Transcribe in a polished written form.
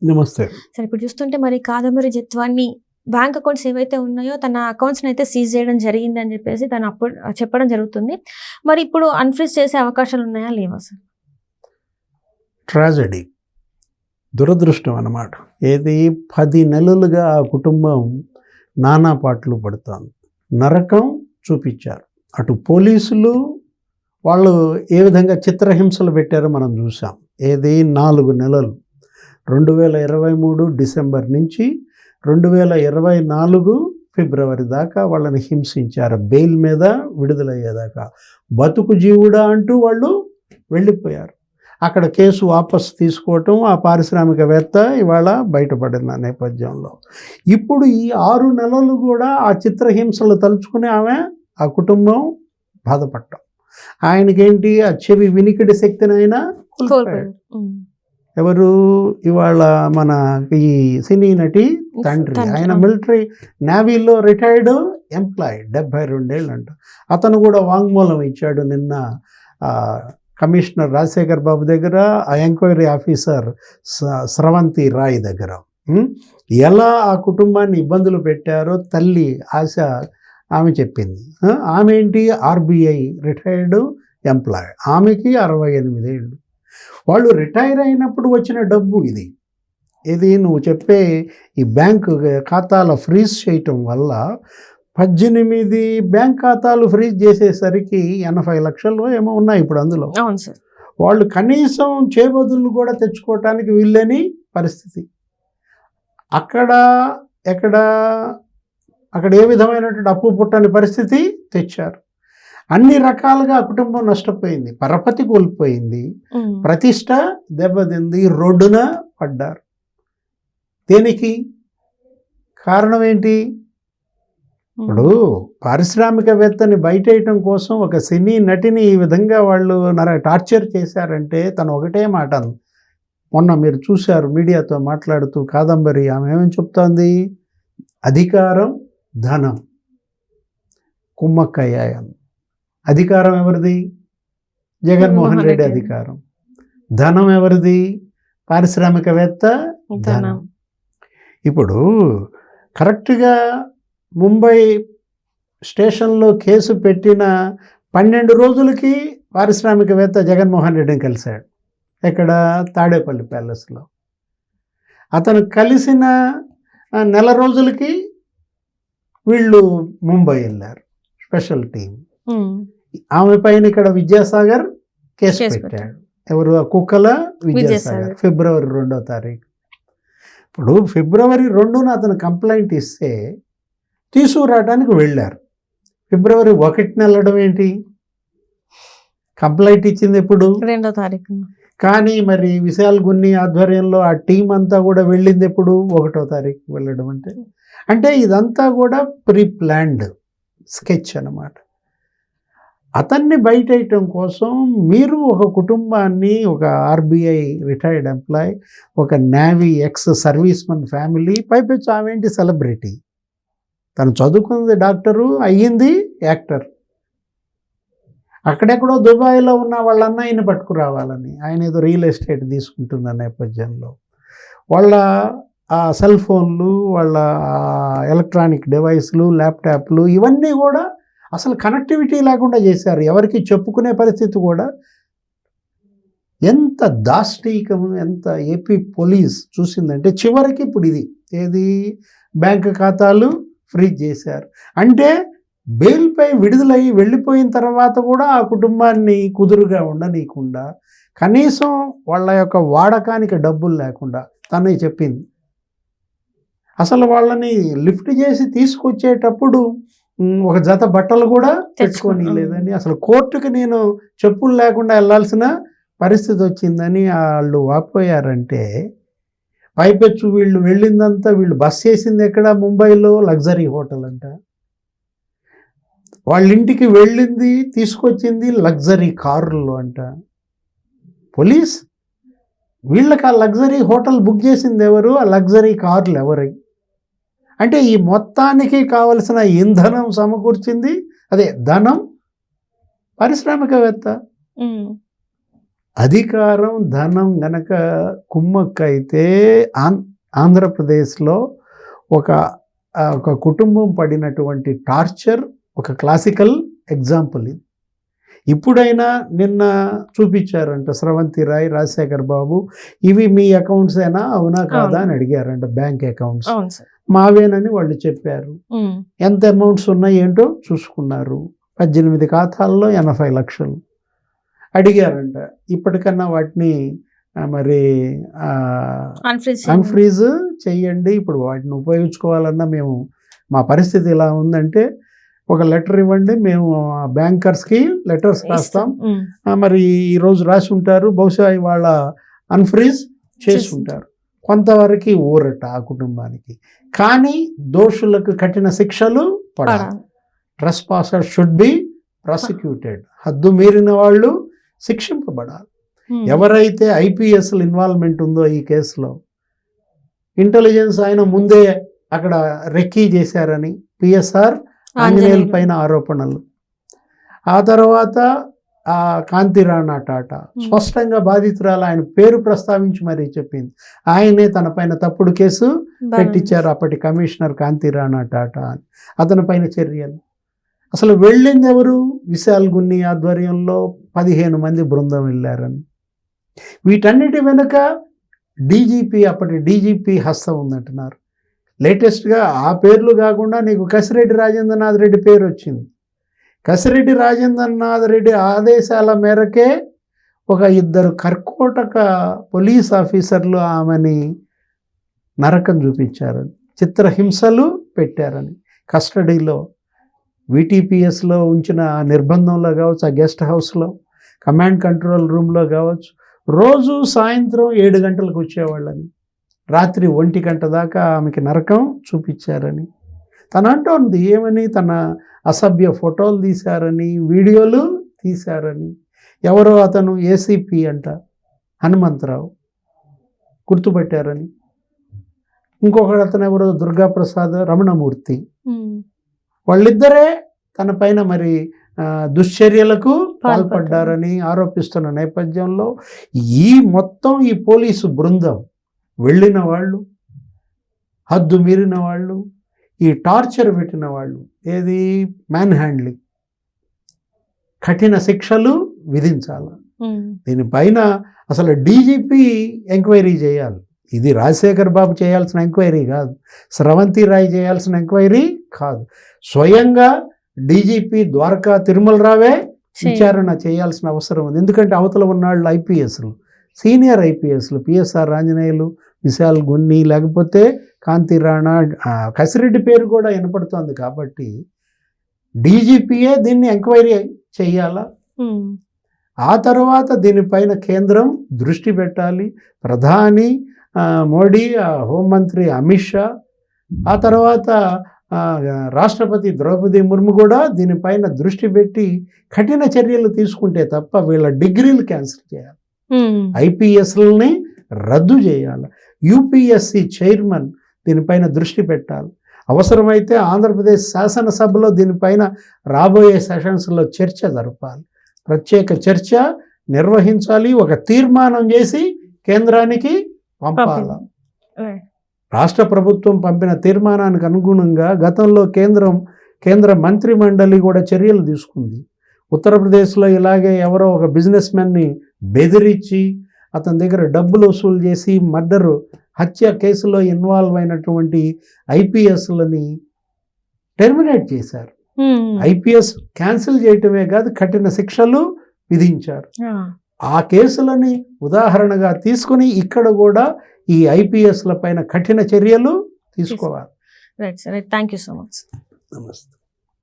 నమస్తే. సరే ఇప్పుడు చూస్తుంటే మరి కాదంబరి జత్వాన్ని బ్యాంక్ అకౌంట్స్ ఏవైతే ఉన్నాయో తన అకౌంట్స్‌ని అయితే సీజ్ చేయడం జరిగిందని చెప్పేసి తను అప్పుడు చెప్పడం జరుగుతుంది. మరి ఇప్పుడు అన్‌ఫ్రీజ్ చేసే అవకాశాలు ఉన్నాయా? లేవా సార్? ట్రాజెడీ. దురదృష్టం అన్నమాట. ఏది 10 నెలలుగా ఆ కుటుంబం నానా పాట్లు పడుతోంది. నరకం చూపించారు. అటు పోలీసులు వాళ్ళు ఏ విధంగా చిత్రహింసలు పెట్టారో మనం చూసాం. ఏది 4 నెలలు 2023 డిసెంబర్ నుంచి 2024 ఫిబ్రవరి దాకా వాళ్ళని హింసించారు. బెయిల్ మీద విడుదలయ్యేదాకా. బతుకు జీవుడా అంటూ వాళ్ళు వెళ్ళిపోయారు. అక్కడ కేసు వాపసు తీసుకోవటం ఆ పారిశ్రామికవేత్త ఇవాళ బయటపడిన నేపథ్యంలో ఇప్పుడు ఈ 6 నెలలు కూడా ఆ చిత్రహింసలు తలుచుకుని ఆ కుటుంబం బాధపడటం. ఆయనకేంటి ఆ చెవి వినికిడి శక్తిని అయినా కోల్పోయాడు. ఎవరు ఇవాళ మన ఈ సినీ నటి తండ్రి. ఆయన మిలిటరీ నేవీలో రిటైర్డ్ ఎంప్లాయీ 72 ఏళ్ళు అంట. అతను కూడా వాంగ్మూలం ఇచ్చాడు నిన్న కమిషనర్ రాజశేఖర్ బాబు దగ్గర, ఆ ఎంక్వైరీ ఆఫీసర్ స్రవంతి రాయ్ దగ్గర. ఎలా ఆ కుటుంబాన్ని ఇబ్బందులు పెట్టారో తల్లి ఆశ ఆమె చెప్పింది. ఆమె ఏంటి ఆర్బీఐ రిటైర్డ్ ఎంప్లాయీ. ఆమెకి 68 ఏళ్ళు. వాళ్ళు రిటైర్ అయినప్పుడు వచ్చిన డబ్బు ఇది నువ్వు చెప్పే ఈ బ్యాంకు ఖాతాల ఫ్రీజ్ చేయటం వల్ల 18 బ్యాంక్ ఖాతాలు ఫ్రీజ్ చేసేసరికి 80 లక్షలు ఏమో ఉన్నాయి ఇప్పుడు అందులో. అవును సార్. వాళ్ళు కనీసం చేబదులు కూడా తెచ్చుకోవటానికి వీళ్ళని పరిస్థితి. అక్కడ ఏ విధమైనటువంటి అప్పు పుట్టని పరిస్థితి తెచ్చారు. అన్ని రకాలుగా కుటుంబం నష్టపోయింది. పరపతి కోల్పోయింది, ప్రతిష్ట దెబ్బతింది, రోడ్డున పడ్డారు. దేనికి కారణం ఏంటి? ఇప్పుడు పారిశ్రామికవేత్తని బయటేయటం కోసం ఒక సినీ నటిని ఈ విధంగా వాళ్ళు టార్చర్ చేశారంటే తను ఒకటే మాట అంది. మొన్న మీరు చూశారు మీడియాతో మాట్లాడుతూ కాదంబరి ఆమె ఏమని చెప్తోంది? అధికారం ధనం కుమ్మక్కయ్యాయని. అధికారం ఎవరిది? జగన్మోహన్ రెడ్డి అధికారం. ధనం ఎవరిది? పారిశ్రామికవేత్త ధనం. ఇప్పుడు కరెక్ట్గా ముంబై స్టేషన్లో కేసు పెట్టిన 12 రోజులకి పారిశ్రామికవేత్త జగన్మోహన్ రెడ్డిని కలిశాడు. ఎక్కడ? తాడేపల్లి ప్యాలెస్లో. అతను కలిసిన నెల రోజులకి వీళ్ళు ముంబై వెళ్ళారు, స్పెషల్ టీం. ఆమె పైన ఇక్కడ విద్యాసాగర్ కేసు పెట్టాడు. ఎవరు? కుక్కల విద్యాసాగర్. ఫిబ్రవరి 2వ తారీఖు. ఇప్పుడు ఫిబ్రవరి 2న అతను కంప్లైంట్ ఇస్తే తీసుకురావడానికి వెళ్ళారు. ఫిబ్రవరి 1న వెళ్ళడం ఏంటి? కంప్లైంట్ ఇచ్చింది ఎప్పుడు? 2వ తారీఖు. కానీ మరి విశాల్ గున్ని ఆధ్వర్యంలో ఆ టీం అంతా కూడా వెళ్ళింది ఎప్పుడు? 1వ తారీఖు వెళ్ళడం. అంటే ఇదంతా కూడా ప్రీ ప్లాన్డ్ స్కెచ్ అన్నమాట. అతన్ని బయటేయటం కోసం మీరు ఒక కుటుంబాన్ని, ఒక ఆర్బీఐ రిటైర్డ్ ఎంప్లాయ్, ఒక నేవీ ఎక్స్ సర్వీస్మెన్ ఫ్యామిలీ, పైపెచ్చు ఆమె సెలబ్రిటీ. తను చదువుకుంది డాక్టరు, అయ్యింది యాక్టర్. అక్కడెక్కడో దుబాయ్లో ఉన్న వాళ్ళన్నా ఆయన పట్టుకురావాలని, ఆయన ఏదో రియల్ ఎస్టేట్ తీసుకుంటున్న నేపథ్యంలో వాళ్ళ ఆ సెల్ ఫోన్లు, వాళ్ళ ఎలక్ట్రానిక్ డివైస్లు, ల్యాప్టాప్లు ఇవన్నీ కూడా అసలు కనెక్టివిటీ లేకుండా చేశారు. ఎవరికి చెప్పుకునే పరిస్థితి కూడా. ఎంత దాష్టీకము, ఎంత ఏపీ పోలీస్ చూసిందంటే చివరికి ఇప్పుడు ఏది బ్యాంక్ ఖాతాలు ఫ్రీజ్ చేశారు. అంటే బెయిల్పై విడుదలయ్యి వెళ్ళిపోయిన తర్వాత కూడా ఆ కుటుంబాన్ని కుదురుగా ఉండనీయకుండా, కనీసం వాళ్ళ యొక్క వాడకానికి డబ్బులు లేకుండా తనే చెప్పింది. అసలు వాళ్ళని లిఫ్ట్ చేసి తీసుకొచ్చేటప్పుడు ఒక జత బట్టలు కూడా పెట్టుకొని లేదని, అసలు కోర్టుకి నేను చెప్పులు లేకుండా వెళ్ళాల్సిన పరిస్థితి వచ్చిందని వాళ్ళు వాపోయారంటే, పైపెచ్చు వీళ్ళు వెళ్ళిందంతా, వీళ్ళు బస్ చేసింది ఎక్కడ? ముంబైలో లగ్జరీ హోటల్ అంట. వాళ్ళ ఇంటికి వెళ్ళింది, తీసుకొచ్చింది లగ్జరీ కారుల్లో అంట. పోలీస్ వీళ్ళకి ఆ లగ్జరీ హోటల్ బుక్ చేసింది ఎవరు? ఆ లగ్జరీ కార్లు ఎవరై? అంటే ఈ మొత్తానికి కావలసిన ఇంధనం సమకూర్చింది, అదే ధనం, పారిశ్రామికవేత్త. అధికారం ధనం గనక కుమ్మక్కైతే ఆంధ్రప్రదేశ్లో ఒక కుటుంబం పడినటువంటి టార్చర్ ఒక క్లాసికల్ ఎగ్జాంపుల్ ఇది. ఇప్పుడైనా నిన్న చూపించారంట స్రవంతి రాయ్, రాజశేఖర్ బాబు, ఇవి మీ అకౌంట్స్ అయినా అవునా కాదా అని అడిగారంట. బ్యాంక్ అకౌంట్స్ మావేనని వాళ్ళు చెప్పారు. ఎంత అమౌంట్స్ ఉన్నాయి ఏంటో చూసుకున్నారు. 18 ఖాతాల్లో 80 లక్షలు అడిగారంట. ఇప్పటికన్నా వాటిని మరి అన్ఫ్రీజ్ చెయ్యండి, ఇప్పుడు వాటిని ఉపయోగించుకోవాలన్నా మేము మా పరిస్థితి ఇలా ఉందంటే ఒక లెటర్ ఇవ్వండి, మేము బ్యాంకర్స్కి లెటర్స్ రాస్తాం, మరి ఈరోజు రాసి ఉంటారు, బహుశా ఇవాళ అన్ఫ్రీజ్ చేసి ఉంటారు. కొంతవరకు ఊరట ఆ కుటుంబానికి. కానీ దోషులకు కఠిన శిక్షలు పడాలి. ట్రెస్పాసర్ షుడ్ బి ప్రాసిక్యూటెడ్. హద్దు మీరిన వాళ్ళు శిక్షింపబడాలి. ఎవరైతే ఐపీఎస్ల ఇన్వాల్వ్మెంట్ ఉందో ఈ కేసులో, ఇంటెలిజెన్స్ ఆయన ముందే అక్కడ రెక్కీ చేశారని పిఎస్ఆర్ ఆంజనేయుల పైన ఆరోపణలు, ఆ తర్వాత ఆ కాంతి రాణా టాటా స్పష్టంగా బాధితురాలు ఆయన పేరు ప్రస్తావించి మరీ చెప్పింది. ఆయనే తన పైన తప్పుడు కేసు పెట్టించారు అప్పటి కమిషనర్ కాంతి రాణా టాటా అని. అతని పైన చర్యలు. అసలు వెళ్ళింది ఎవరు? విశాల్ గున్ని ఆధ్వర్యంలో 15 మంది బృందం వెళ్ళారని. వీటన్నిటి వెనుక అప్పటి డీజీపీ హస్తం ఉందంటున్నారు. లేటెస్ట్గా ఆ పేర్లు కాకుండా నీకు కసిరెడ్డి రాజేంద్రనాథ్ రెడ్డి పేరు వచ్చింది. కసిరెడ్డి రాజేంద్రనాథ్ రెడ్డి ఆదేశాల మేరకే ఒక 2 కర్కోటక పోలీస్ ఆఫీసర్లు ఆమెని నరకం చూపించారని, చిత్రహింసలు పెట్టారని, కస్టడీలో వీటీపీఎస్లో ఉంచిన నిర్బంధంలో కావచ్చు, ఆ గెస్ట్ హౌస్లో, కమాండ్ కంట్రోల్ రూమ్లో కావచ్చు, రోజు సాయంత్రం 7 గంటలకు వచ్చేవాళ్ళని, రాత్రి 1 గంట దాకా ఆమెకి నరకం చూపించారని తను అంటోంది. ఏమని? తన అసభ్య ఫోటోలు తీశారని, వీడియోలు తీశారని. ఎవరో అతను ఏసీపీ అంట, హనుమంతరావు, గుర్తుపట్టారని. ఇంకొకడు అతను ఎవరో దుర్గాప్రసాద్, రమణమూర్తి, వాళ్ళిద్దరే తన పైన మరి దుశ్చర్యలకు పాల్పడ్డారని ఆరోపిస్తున్న నేపథ్యంలో ఈ పోలీసు బృందం వెళ్ళిన వాళ్ళు, హద్దు మీరిన వాళ్ళు, ఈ టార్చర్ పెట్టిన వాళ్ళు, ఏది మ్యాన్ హ్యాండ్లింగ్, కఠిన శిక్షలు విధించాలి. దీనిపైన అసలు డీజీపీ ఎంక్వైరీ చేయాలి. ఇది రాజశేఖర్ బాబు చేయాల్సిన ఎంక్వైరీ కాదు, స్రవంతి రాయ్ చేయాల్సిన ఎంక్వైరీ కాదు. స్వయంగా డీజీపీ ద్వారకా తిరుమల రావే విచారణ చేయాల్సిన అవసరం ఉంది. ఎందుకంటే అవతల ఉన్నాళ్ళు ఐపీఎస్లు, సీనియర్ ఐపీఎస్లు, పిఎస్ఆర్ ఆంజనేయులు, విశాల్ గున్ని, లేకపోతే కాంతి రాణా, కసిరెడ్డి పేరు కూడా వినపడుతోంది. కాబట్టి డీజీపీయే దీన్ని ఎంక్వైరీ చేయాలా. ఆ తర్వాత దీనిపైన కేంద్రం దృష్టి పెట్టాలి. ప్రధాని మోడీ, హోంమంత్రి అమిత్ షా, ఆ తర్వాత రాష్ట్రపతి ద్రౌపది ముర్ము కూడా దీనిపైన దృష్టి పెట్టి కఠిన చర్యలు తీసుకుంటే తప్ప వీళ్ళ డిగ్రీలు క్యాన్సిల్ చేయాలి, ఐపీఎస్లని రద్దు చేయాలి. యూపీఎస్సి చైర్మన్ దీనిపైన దృష్టి పెట్టాలి. అవసరమైతే ఆంధ్రప్రదేశ్ శాసనసభలో దీనిపైన రాబోయే సెషన్స్లో చర్చ జరపాలి, ప్రత్యేక చర్చ నిర్వహించాలి, ఒక తీర్మానం చేసి కేంద్రానికి పంపాలి. రాష్ట్ర ప్రభుత్వం పంపిన తీర్మానానికి అనుగుణంగా గతంలో కేంద్ర మంత్రి మండలి కూడా చర్యలు తీసుకుంది. ఉత్తరప్రదేశ్లో ఇలాగే ఎవరో ఒక బిజినెస్ మ్యాన్ని బెదిరించి అతని దగ్గర డబ్బులు వసూలు చేసి హత్య కేసులో ఇన్వాల్వ్ అయినటువంటి ఐపీఎస్లని టెర్మినేట్ చేశారు. ఐపీఎస్ క్యాన్సిల్ చేయటమే కాదు, కఠిన శిక్షలు విధించారు. ఆ కేసులని ఉదాహరణగా తీసుకుని ఇక్కడ కూడా ఈ ఐపీఎస్ల పైన కఠిన చర్యలు తీసుకోవాలి. Right sir, thank you so much. నమస్తే.